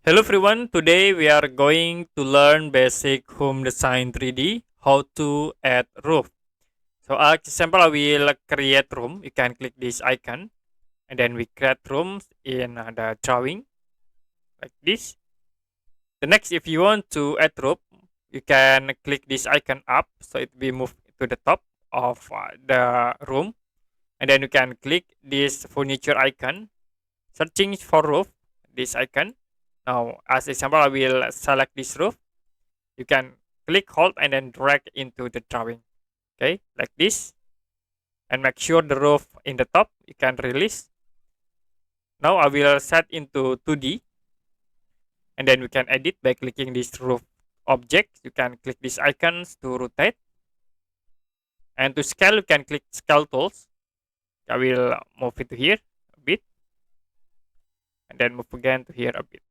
Hello everyone, today we are going to learn basic home design 3D, how to add roof. So as example, I will create room. You can click this icon and then we create rooms in the drawing like this. The next, if you want to add roof, you can click this icon up so it will move to the top of the room, and then you can click this furniture icon, searching for roof, this icon. Now, as example, I will select this roof. You can click, hold, and then drag into the drawing. Okay, like this. And make sure the roof in the top, you can release. Now I will set into 2D. And then we can edit by clicking this roof object. You can click these icons to rotate. And to scale, you can click scale tools. I will move it to here a bit. And then move again to here a bit.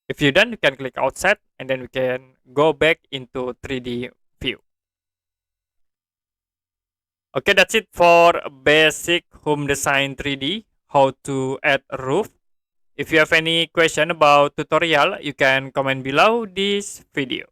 If you're done, you can click outside and then we can go back into 3D view. Okay, that's it for basic home design 3D, how to add a roof. If you have any question about tutorial, you can comment below this video.